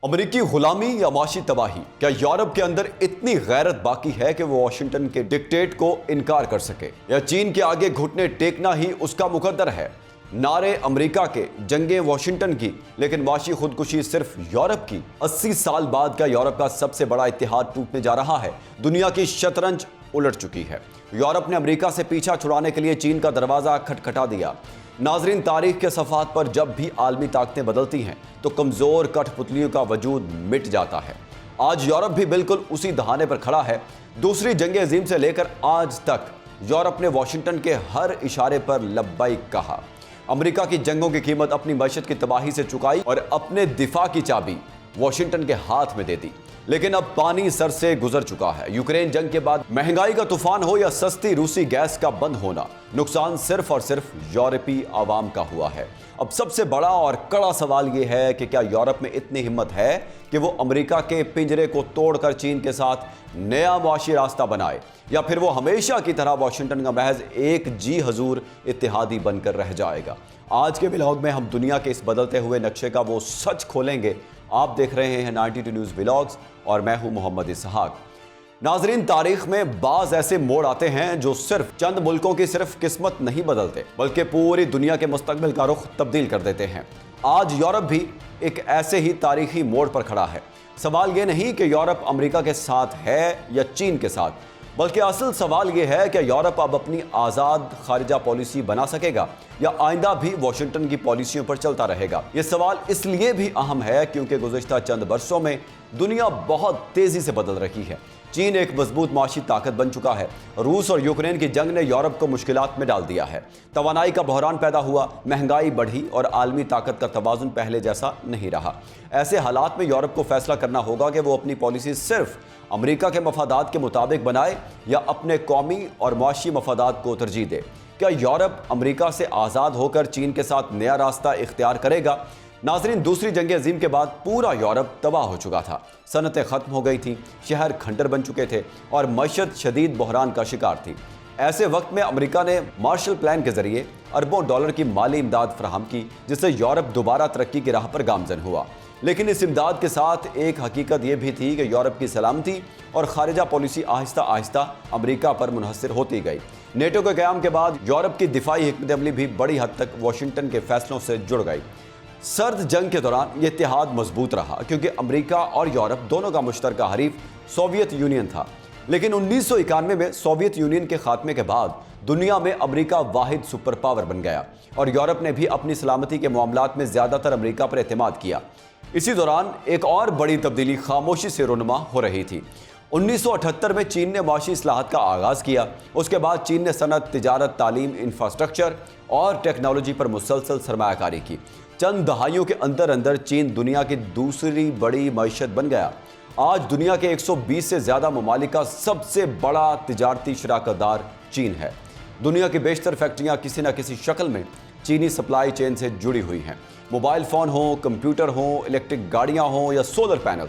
امریکی غلامی یا معاشی تباہی؟ کیا یورپ کے اندر اتنی غیرت باقی ہے کہ وہ واشنگٹن کے ڈکٹیٹ کو انکار کر سکے، یا چین کے آگے گھٹنے ٹیکنا ہی اس کا مقدر ہے؟ نعرے امریکہ کے، جنگیں واشنگٹن کی، لیکن معاشی خودکشی صرف یورپ کی۔ 80 سال بعد کا یورپ کا سب سے بڑا اتحاد ٹوٹنے جا رہا ہے۔ دنیا کی شطرنج الٹ چکی ہے۔ یورپ نے امریکہ سے پیچھا چھڑانے کے لیے چین کا دروازہ کھٹکھٹا دیا۔ ناظرین، تاریخ کے صفحات پر جب بھی عالمی طاقتیں بدلتی ہیں تو کمزور کٹھ پتلیوں کا وجود مٹ جاتا ہے۔ آج یورپ بھی بالکل اسی دہانے پر کھڑا ہے۔ دوسری جنگ عظیم سے لے کر آج تک یورپ نے واشنگٹن کے ہر اشارے پر لبیک کہا۔ امریکہ کی جنگوں کی قیمت اپنی معیشت کی تباہی سے چکائی اور اپنے دفاع کی چابی واشنگٹن کے ہاتھ میں دے دی۔ لیکن اب پانی سر سے گزر چکا ہے۔ یوکرین جنگ کے بعد مہنگائی کا طوفان ہو یا سستی روسی گیس کا بند ہونا، نقصان صرف اور صرف یورپی عوام کا ہوا ہے۔ اب سب سے بڑا اور کڑا سوال یہ ہے کہ کیا یورپ میں اتنی ہمت ہے کہ وہ امریکہ کے پنجرے کو توڑ کر چین کے ساتھ نیا معاشی راستہ بنائے، یا پھر وہ ہمیشہ کی طرح واشنگٹن کا محض ایک جی حضور اتحادی بن کر رہ جائے گا؟ آج کے ولاگ میں ہم دنیا کے اس بدلتے ہوئے نقشے کا وہ سچ کھولیں گے۔ آپ دیکھ رہے ہیں 92 نیوز ولاگز اور میں ہوں محمد اسحاق۔ ناظرین، تاریخ میں بعض ایسے موڑ آتے ہیں جو صرف چند ملکوں کی صرف قسمت نہیں بدلتے بلکہ پوری دنیا کے مستقبل کا رخ تبدیل کر دیتے ہیں۔ آج یورپ بھی ایک ایسے ہی تاریخی موڑ پر کھڑا ہے۔ سوال یہ نہیں کہ یورپ امریکہ کے ساتھ ہے یا چین کے ساتھ، بلکہ اصل سوال یہ ہے کہ یورپ اب اپنی آزاد خارجہ پالیسی بنا سکے گا یا آئندہ بھی واشنگٹن کی پالیسیوں پر چلتا رہے گا۔ یہ سوال اس لیے بھی اہم ہے کیونکہ گزشتہ چند برسوں میں دنیا بہت تیزی سے بدل رہی ہے۔ چین ایک مضبوط معاشی طاقت بن چکا ہے۔ روس اور یوکرین کی جنگ نے یورپ کو مشکلات میں ڈال دیا ہے۔ توانائی کا بحران پیدا ہوا، مہنگائی بڑھی اور عالمی طاقت کا توازن پہلے جیسا نہیں رہا۔ ایسے حالات میں یورپ کو فیصلہ کرنا ہوگا کہ وہ اپنی پالیسی صرف امریکہ کے مفادات کے مطابق بنائے یا اپنے قومی اور معاشی مفادات کو ترجیح دے۔ کیا یورپ امریکہ سے آزاد ہو کر چین کے ساتھ نیا راستہ اختیار کرے گا؟ ناظرین، دوسری جنگ عظیم کے بعد پورا یورپ تباہ ہو چکا تھا۔ صنعتیں ختم ہو گئی تھیں، شہر کھنڈر بن چکے تھے اور معیشت شدید بحران کا شکار تھی۔ ایسے وقت میں امریکہ نے مارشل پلان کے ذریعے اربوں ڈالر کی مالی امداد فراہم کی، جس سے یورپ دوبارہ ترقی کی راہ پر گامزن ہوا۔ لیکن اس امداد کے ساتھ ایک حقیقت یہ بھی تھی کہ یورپ کی سلامتی اور خارجہ پالیسی آہستہ آہستہ امریکہ پر منحصر ہوتی گئی۔ نیٹو کے قیام کے بعد یورپ کی دفاعی حکمت عملی بھی بڑی حد تک واشنگٹن کے فیصلوں سے جڑ گئی۔ سرد جنگ کے دوران یہ اتحاد مضبوط رہا کیونکہ امریکہ اور یورپ دونوں کا مشترکہ حریف سوویت یونین تھا۔ لیکن 1991 میں سوویت یونین کے خاتمے کے بعد دنیا میں امریکہ واحد سپر پاور بن گیا اور یورپ نے بھی اپنی سلامتی کے معاملات میں زیادہ تر امریکہ پر اعتماد کیا۔ اسی دوران ایک اور بڑی تبدیلی خاموشی سے رونما ہو رہی تھی۔ 1978 میں چین نے معاشی اصلاحات کا آغاز کیا۔ اس کے بعد چین نے صنعت، تجارت، تعلیم، انفراسٹرکچر اور ٹیکنالوجی پر مسلسل سرمایہ کاری کی۔ چند دہائیوں کے اندر اندر چین دنیا کی دوسری بڑی معیشت بن گیا۔ آج دنیا کے 120 سے زیادہ ممالک کا سب سے بڑا تجارتی شراکت دار چین ہے۔ دنیا کی بیشتر فیکٹریاں کسی نہ کسی شکل میں چینی سپلائی چین سے جڑی ہوئی ہیں۔ موبائل فون ہوں، کمپیوٹر ہوں، الیکٹرک گاڑیاں ہوں یا سولر پینل،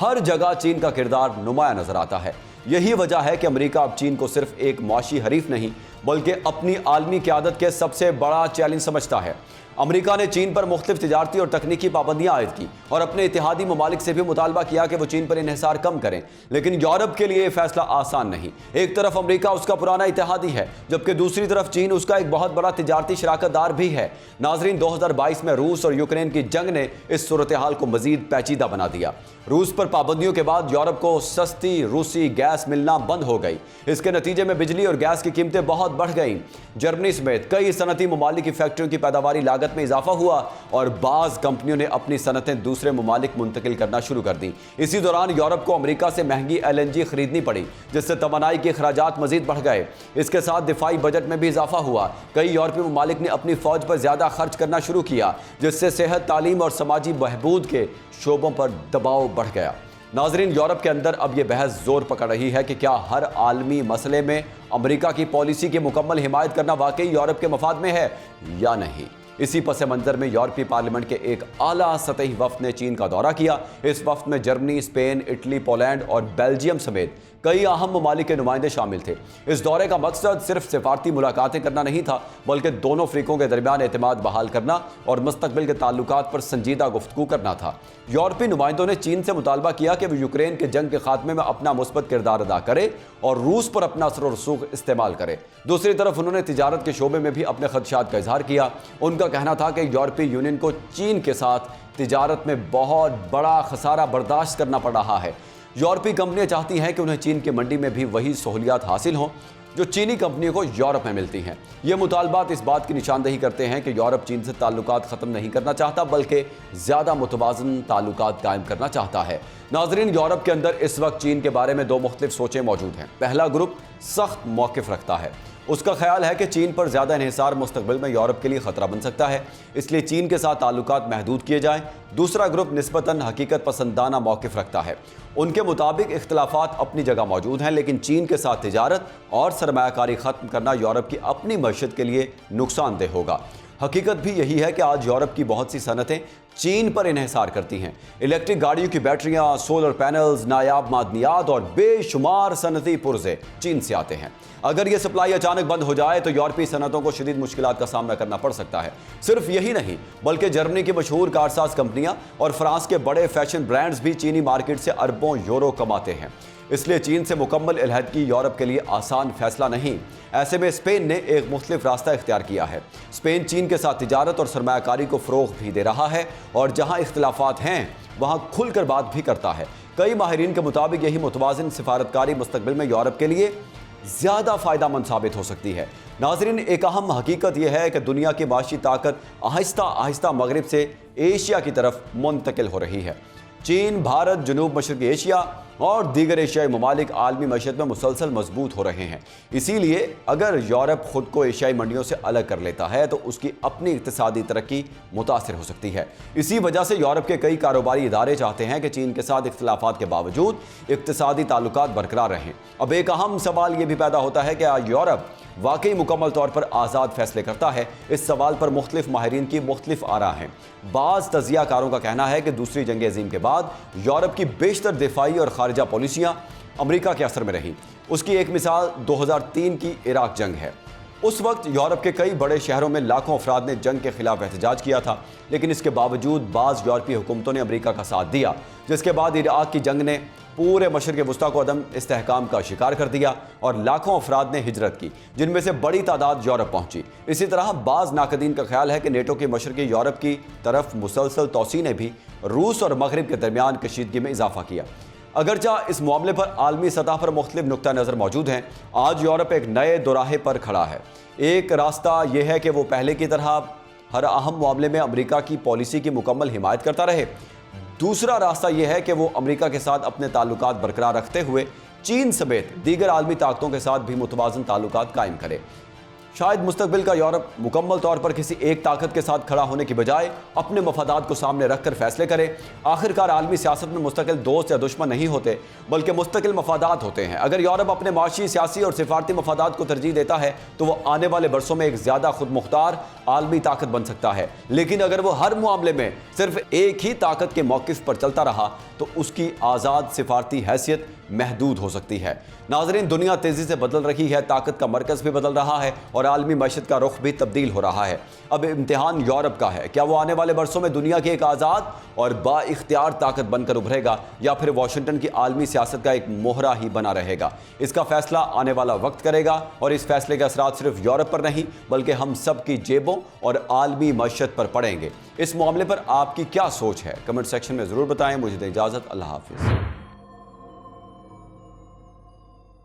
ہر جگہ چین کا کردار نمایاں نظر آتا ہے۔ یہی وجہ ہے کہ امریکہ اب چین کو صرف ایک معاشی حریف نہیں بلکہ اپنی عالمی قیادت کے سب سے بڑا چیلنج سمجھتا ہے۔ امریکہ نے چین پر مختلف تجارتی اور تکنیکی پابندیاں عائد کی اور اپنے اتحادی ممالک سے بھی مطالبہ کیا کہ وہ چین پر انحصار کم کریں۔ لیکن یورپ کے لیے یہ فیصلہ آسان نہیں۔ ایک طرف امریکہ اس کا پرانا اتحادی ہے، جبکہ دوسری طرف چین اس کا ایک بہت بڑا تجارتی شراکت دار بھی ہے۔ ناظرین، 2022 میں روس اور یوکرین کی جنگ نے اس صورتحال کو مزید پیچیدہ بنا دیا۔ روس پر پابندیوں کے بعد یورپ کو سستی روسی گیس ملنا بند ہو گئی۔ اس کے نتیجے میں بجلی اور گیس کی قیمتیں بہت بڑھ گئیں۔ جرمنی سمیت کئی صنعتی ممالک کی فیکٹریوں کی پیداواری لاگت میں اضافہ ہوا اور بعض کمپنیوں نے اپنی صنعتیں دوسرے ممالک منتقل کرنا شروع کر دیں۔ اسی دوران یورپ کو امریکہ سے مہنگی LNG خریدنی پڑی، جس سے توانائی کے اخراجات مزید بڑھ گئے۔ اس کے ساتھ دفاعی بجٹ میں بھی اضافہ ہوا۔ کئی یورپی ممالک نے اپنی فوج پر زیادہ خرچ کرنا شروع کیا، جس سے صحت، تعلیم اور سماجی بہبود کے شعبوں پر دباؤ بڑھ گیا۔ ناظرین، یورپ کے اندر اب یہ بحث زور پکڑ رہی ہے کہ کیا ہر عالمی مسئلے میں امریکہ کی پالیسی کی مکمل حمایت کرنا واقعی یورپ کے مفاد میں ہے یا نہیں۔ اسی پس منظر میں یورپی پارلیمنٹ کے ایک اعلیٰ سطحی وفد نے چین کا دورہ کیا۔ اس وفد میں جرمنی، اسپین، اٹلی، پولینڈ اور بیلجیم سمیت कई अहम ममालिक के नुमाइंदे शामिल थे। इस दौरे का मकसद सिर्फ सिफारती मुलाकातें करना नहीं था, बल्कि दोनों अफ्रीकों के दरमियान एतमाद बहाल करना और मुस्तकबिल के ताल्लुकात पर संजीदा गुफ्तगू करना था। यूरोपीय नुमाइंदों ने चीन से मुतालबा किया कि वो यूक्रेन के जंग के खात्मे में अपना मुस्बत किरदार अदा करे और रूस पर अपना असर और रसूख इस्तेमाल करे। दूसरी तरफ उन्होंने तिजारत के शोबे में भी अपने खदशात का इजहार किया। उनका कहना था कि यूरोपीय यूनियन को चीन के साथ तिजारत में बहुत बड़ा खसारा बर्दाश्त करना पड़ रहा है। यूरोपीय कंपनियां चाहती हैं कि उन्हें चीन की मंडी में भी वही सहूलियात हासिल हों जो चीनी कंपनियों को यूरोप में मिलती हैं। ये मुतालबात इस बात की निशानदही करते हैं कि यूरोप चीन से ताल्लुकात ख़त्म नहीं करना चाहता, बल्कि ज़्यादा मुतवाज़न ताल्लुकात कायम करना चाहता है। नाज़रीन, यूरोप के अंदर इस वक्त चीन के बारे में दो मुख्तलिफ सोचें मौजूद हैं। पहला ग्रुप सख्त मौक़िफ़ रखता है। उसका ख्याल है कि चीन पर ज़्यादा इन्हिसार मुस्तकबिल में यूरोप के लिए ख़तरा बन सकता है, इसलिए चीन के साथ ताल्लुकात महदूद किए जाएं। दूसरा ग्रुप निस्बतन हकीकत पसंदाना मौक़िफ़ रखता है। उनके मुताबिक इख्तलाफात अपनी जगह मौजूद हैं, लेकिन चीन के साथ तिजारत और सरमायाकारी ख़त्म करना यूरोप की अपनी मईशत के लिए नुकसानदेह होगा। हकीकत भी यही है कि आज यूरोप की बहुत सी सनतें चीन पर इन्हिसार करती हैं। इलेक्ट्रिक गाड़ियों की बैटरियां, सोलर पैनल्स, नायाब मादनियात और बेशुमार सनती पुर्जे चीन से आते हैं। अगर ये सप्लाई अचानक बंद हो जाए तो यूरोपीय सनतों को शदीद मुश्किलात का सामना करना पड़ सकता है। सिर्फ यही नहीं, बल्कि जर्मनी की मशहूर कारसाज कंपनियां और फ्रांस के बड़े फैशन ब्रांड्स भी चीनी मार्केट से अरबों यूरो कमाते हैं। इसलिए चीन से मुकम्मल अलहदगी यूरोप के लिए आसान फैसला नहीं। ऐसे में स्पेन ने एक मुख्तलिफ रास्ता इख्तियार किया है। स्पेन चीन के साथ तिजारत और सरमायाकारी को फ़रोग़ भी दे रहा है और जहाँ इख्तिलाफात हैं वहाँ खुलकर बात भी करता है। कई माहिरीन के मुताबिक यही मुतवाज़िन सिफारतकारी मुस्तकबिल में यूरोप के लिए ज़्यादा फ़ायदामंद साबित हो सकती है। नाज़रीन, एक अहम हकीकत यह है कि दुनिया की माशी ताकत आहिस्ता आहिस्ता मगरिब से एशिया की तरफ मुंतकिल हो रही है। चीन, भारत, जनूब मशरक़ी एशिया और दीगर एशियाई ममालिक आलमी मईशत में मुसलसल मजबूत हो रहे हैं। इसीलिए अगर यूरोप खुद को एशियाई मंडियों से अलग कर लेता है तो उसकी अपनी इक़्तिसादी तरक्की मुतासिर हो सकती है। इसी वजह से यूरोप के कई कारोबारी इदारे चाहते हैं कि चीन के साथ इख्तिलाफात के बावजूद इक़्तिसादी ताल्लुकात बरकरार रहें। अब एक अहम सवाल ये भी पैदा होता है कि आज यूरोप वाकई मुकम्मल तौर पर आज़ाद फैसले करता है। इस सवाल पर मुख्तलिफ माहिरीन की मुख्तलिफ आरा हैं। बाज़ तजियाकारों का कहना है कि दूसरी जंग अज़ीम के बाद यूरोप की बेशतर दिफाई और खारजा पॉलिसियाँ अमरीका के असर में रहीं। उसकी एक मिसाल 2003 की इराक जंग है। उस वक्त यूरोप के कई बड़े शहरों में लाखों अफराद ने जंग के खिलाफ एहतजाज किया था, लेकिन इसके बावजूद बाज़ यूरोपीय हुकूमतों ने अमरीका का साथ दिया, जिसके बाद इराक की जंग ने पूरे मशरक़ वस्ता को अदम इस्तेहकाम का शिकार कर दिया और लाखों अफराद ने हिजरत की, जिनमें से बड़ी तादाद यूरोप पहुंची। इसी तरह बाज़ नाकदीन का ख्याल है कि नेटो के मशरक़ी यूरोप की तरफ मुसलसल तोसी ने भी रूस और मगरिब के दरमियान कशीदगी में इजाफा किया। अगरचा इस मामले पर आलमी सतह पर मुख्तलिफ नुक्ता नज़र मौजूद हैं, आज यूरोप एक नए दोराहे पर खड़ा है। एक रास्ता यह है कि वो पहले की तरह हर अहम मामले में अमरीका की पॉलिसी की मुकम्मल हिमायत करता रहे। दूसरा रास्ता यह है कि वो अमरीका के साथ अपने ताल्लुकात बरकरार रखते हुए चीन समेत दीगर आलमी ताकतों के साथ भी मुतवाज़न ताल्लुकात कायम करे। शायद मुस्तकबिल का यूरोप मुकम्मल तौर पर किसी एक ताकत के साथ खड़ा होने की बजाय अपने मफादात को सामने रखकर फैसले करे। आखिरकार आलमी सियासत में मुस्तकिल दोस्त या दुश्मन नहीं होते, बल्कि मुस्तकिल मफादात होते हैं। अगर यूरोप अपने माशी, सियासी और सिफारती मफादात को तरजीह देता है तो वो आने वाले बरसों में एक ज़्यादा खुद मुख्तार आलमी ताकत बन सकता है। लेकिन अगर वो हर मामले में सिर्फ एक ही ताकत के मौक़िफ़ पर चलता रहा तो उसकी आज़ाद सिफारती हैसियत महदूद हो सकती है। नाज़रीन, दुनिया तेज़ी से बदल रही है, ताकत का मरकज़ भी बदल रहा है और आलमी मईशत का रुख भी तब्दील हो रहा है। अब इम्तिहान यूरोप का है, क्या वो आने वाले बरसों में दुनिया की एक आज़ाद और बाइख्तियार ताकत बनकर उभरेगा या फिर वाशिंगटन की आलमी सियासत का एक मोहरा ही बना रहेगा। इसका फैसला आने वाला वक्त करेगा और इस फैसले के असरात सिर्फ यूरोप पर नहीं बल्कि हम सब की जेबों और आलमी मईशत पर पड़ेंगे। इस मामले पर आपकी क्या सोच है? कमेंट सेक्शन में ज़रूर बताएं। मुझे दें इजाज़त। अल्लाह हाफ़िज़।